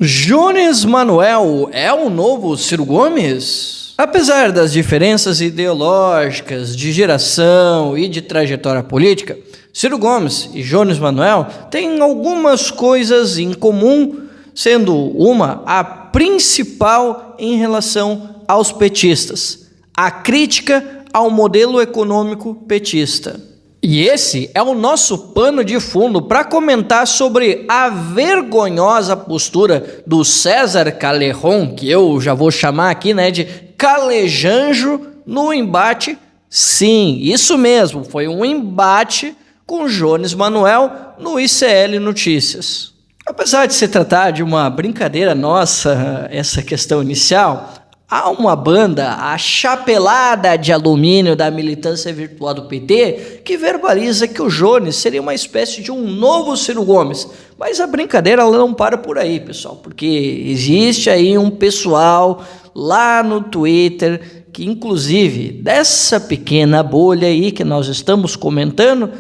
Jones Manuel é o novo Ciro Gomes? Apesar das diferenças ideológicas, de geração e de trajetória política, Ciro Gomes e Jones Manuel têm algumas coisas em comum, sendo uma a principal em relação aos petistas: a crítica ao modelo econômico petista. E esse é o nosso pano de fundo para comentar sobre a vergonhosa postura do César Callejon, que eu já vou chamar aqui, de Calejanjo, no embate. Sim, isso mesmo, foi um embate com Jones Manuel no ICL Notícias. Apesar de se tratar de uma brincadeira nossa, essa questão inicial, há uma banda, a Chapelada de Alumínio da militância virtual do PT, que verbaliza que o Jones seria uma espécie de um novo Ciro Gomes. Mas a brincadeira ela não para por aí, pessoal, porque existe aí um pessoal lá no Twitter que, inclusive, dessa pequena bolha aí que nós estamos comentando,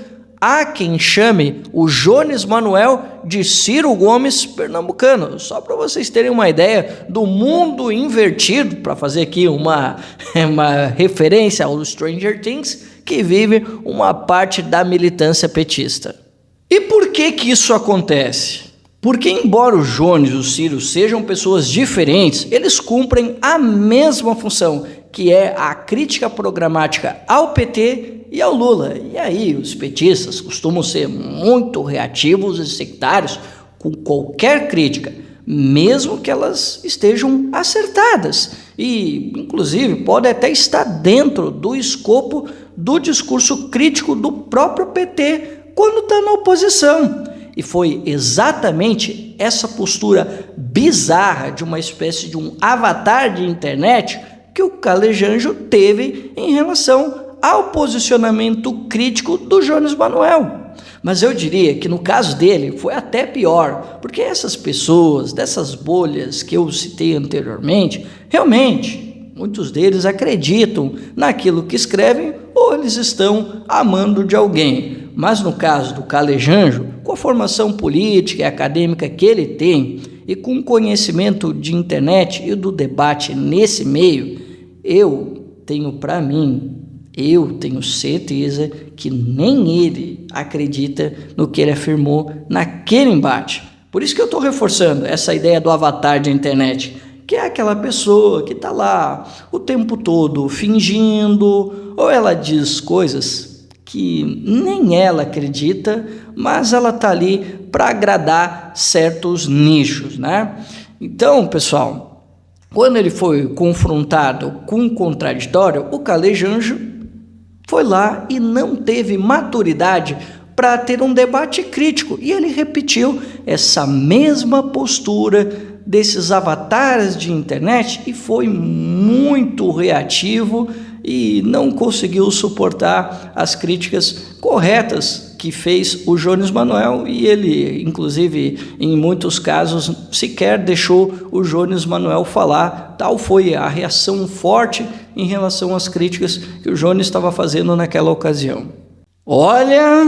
há quem chame o Jones Manuel de Ciro Gomes pernambucano, só para vocês terem uma ideia do mundo invertido, para fazer aqui uma referência ao Stranger Things, que vive uma parte da militância petista. E por que isso acontece? Porque embora o Jones e o Ciro sejam pessoas diferentes, eles cumprem a mesma função, que é a crítica programática ao PT e ao Lula. E aí os petistas costumam ser muito reativos e sectários com qualquer crítica, mesmo que elas estejam acertadas. E, inclusive, pode até estar dentro do escopo do discurso crítico do próprio PT quando está na oposição. E foi exatamente essa postura bizarra de uma espécie de um avatar de internet que o Calejanjo teve em relação ao posicionamento crítico do Jones Manuel. Mas eu diria que no caso dele foi até pior, porque essas pessoas, dessas bolhas que eu citei anteriormente, realmente, muitos deles acreditam naquilo que escrevem ou eles estão amando de alguém. Mas no caso do Calejanjo, com a formação política e acadêmica que ele tem e com o conhecimento de internet e do debate nesse meio, eu tenho certeza que nem ele acredita no que ele afirmou naquele embate. Por isso que eu estou reforçando essa ideia do avatar de internet, que é aquela pessoa que está lá o tempo todo fingindo, ou ela diz coisas que nem ela acredita, mas ela está ali para agradar certos nichos, Então, pessoal, quando ele foi confrontado com o contraditório, o Calejanjo foi lá e não teve maturidade para ter um debate crítico. E ele repetiu essa mesma postura desses avatares de internet e foi muito reativo e não conseguiu suportar as críticas corretas que fez o Jones Manuel, e ele, inclusive, em muitos casos, sequer deixou o Jones Manuel falar. Tal foi a reação forte em relação às críticas que o Jones estava fazendo naquela ocasião. Olha,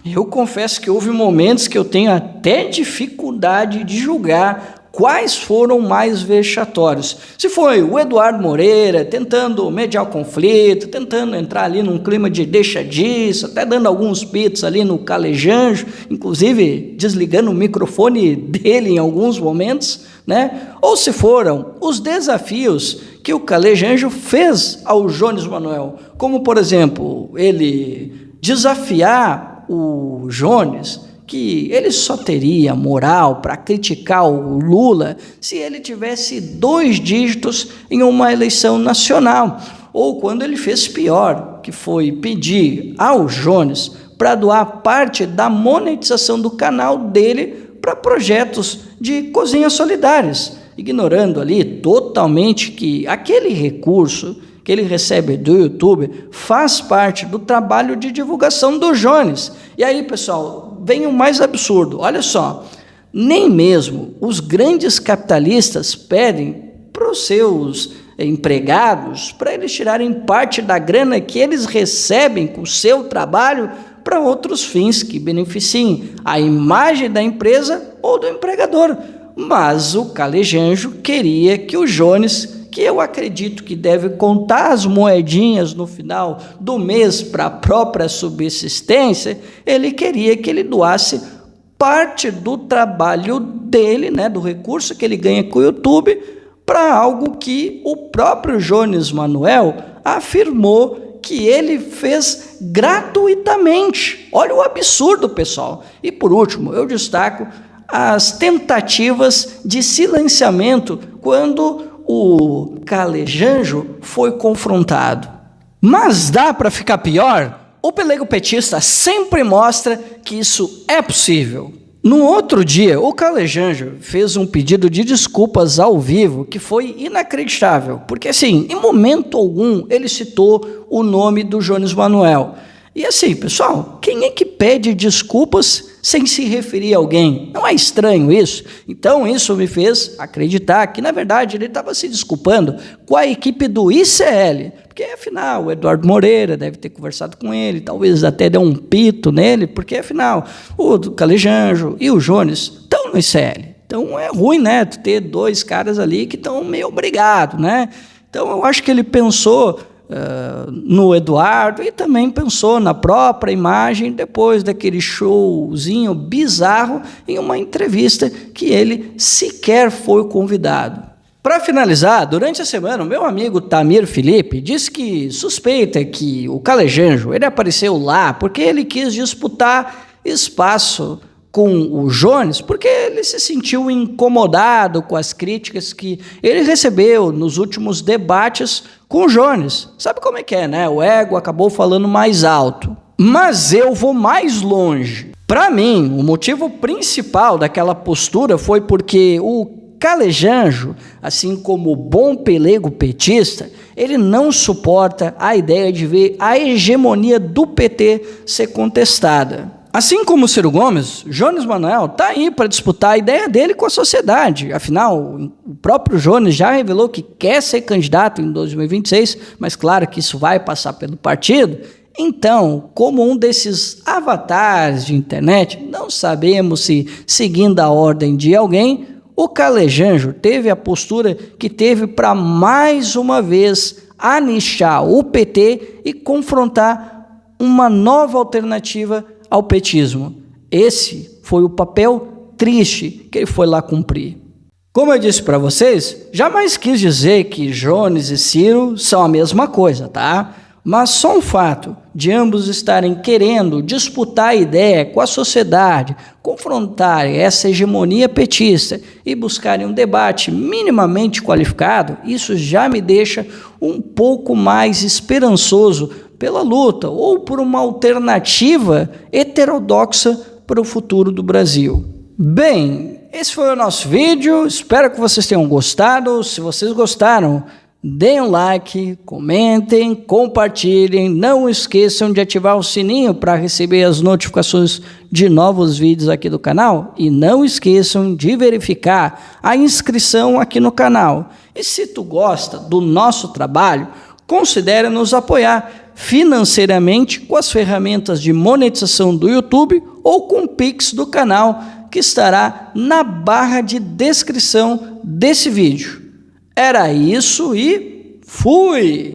eu confesso que houve momentos que eu tenho até dificuldade de julgar quais foram mais vexatórios. Se foi o Eduardo Moreira tentando mediar o conflito, tentando entrar ali num clima de deixa disso, até dando alguns pitos ali no Calejanjo, inclusive desligando o microfone dele em alguns momentos, Ou se foram os desafios que o Calejanjo fez ao Jones Manuel, como, por exemplo, ele desafiar o Jones, que ele só teria moral para criticar o Lula se ele tivesse 2 dígitos em uma eleição nacional, ou quando ele fez pior, que foi pedir ao Jones para doar parte da monetização do canal dele para projetos de cozinhas solidárias, ignorando ali totalmente que aquele recurso que ele recebe do YouTube faz parte do trabalho de divulgação do Jones. E aí, pessoal, vem o mais absurdo. Olha só, nem mesmo os grandes capitalistas pedem para os seus empregados para eles tirarem parte da grana que eles recebem com o seu trabalho para outros fins que beneficiem a imagem da empresa ou do empregador. mas o Calejanjo queria que o Jones, que eu acredito que deve contar as moedinhas no final do mês para a própria subsistência, ele queria que ele doasse parte do trabalho dele, né, do recurso que ele ganha com o YouTube, para algo que o próprio Jones Manoel afirmou que ele fez gratuitamente. Olha o absurdo, pessoal. E por último, eu destaco as tentativas de silenciamento quando o Calejanjo foi confrontado. Mas dá para ficar pior? O pelego petista sempre mostra que isso é possível. No outro dia, o Calejanjo fez um pedido de desculpas ao vivo que foi inacreditável, porque assim, em momento algum ele citou o nome do Jones Manoel. E assim, pessoal, quem é que pede desculpas sem se referir a alguém? Não é estranho isso? Então isso me fez acreditar que, na verdade, ele estava se desculpando com a equipe do ICL, porque afinal o Eduardo Moreira deve ter conversado com ele, talvez até deu um pito nele, porque afinal o Calejanjo e o Jones estão no ICL. Então é ruim, né, ter dois caras ali que estão meio obrigados, né? Então eu acho que ele pensou no Eduardo e também pensou na própria imagem depois daquele showzinho bizarro em uma entrevista que ele sequer foi convidado. Para finalizar, durante a semana, o meu amigo Tamir Felipe disse que suspeita que o Calejanjo ele apareceu lá porque ele quis disputar espaço com o Jones, porque ele se sentiu incomodado com as críticas que ele recebeu nos últimos debates com o Jones. Sabe como é que é, né? O ego acabou falando mais alto. Mas eu vou mais longe. Para mim, o motivo principal daquela postura foi porque o Calejanjo, assim como o bom pelego petista, ele não suporta a ideia de ver a hegemonia do PT ser contestada. Assim como o Ciro Gomes, Jones Manoel está aí para disputar a ideia dele com a sociedade. Afinal, o próprio Jones já revelou que quer ser candidato em 2026, mas claro que isso vai passar pelo partido. Então, como um desses avatares de internet, não sabemos se, seguindo a ordem de alguém, o Calejanjo teve a postura que teve para mais uma vez anichar o PT e confrontar uma nova alternativa ao petismo. Esse foi o papel triste que ele foi lá cumprir. Como eu disse para vocês, jamais quis dizer que Jones e Ciro são a mesma coisa, tá? Mas só o fato de ambos estarem querendo disputar a ideia com a sociedade, confrontarem essa hegemonia petista e buscarem um debate minimamente qualificado, isso já me deixa um pouco mais esperançoso pela luta ou por uma alternativa heterodoxa para o futuro do Brasil. Bem, esse foi o nosso vídeo, espero que vocês tenham gostado. Se vocês gostaram, deem um like, comentem, compartilhem, não esqueçam de ativar o sininho para receber as notificações de novos vídeos aqui do canal e não esqueçam de verificar a inscrição aqui no canal. E se tu gosta do nosso trabalho, considere nos apoiar financeiramente com as ferramentas de monetização do YouTube ou com o Pix do canal, que estará na barra de descrição desse vídeo. Era isso e fui!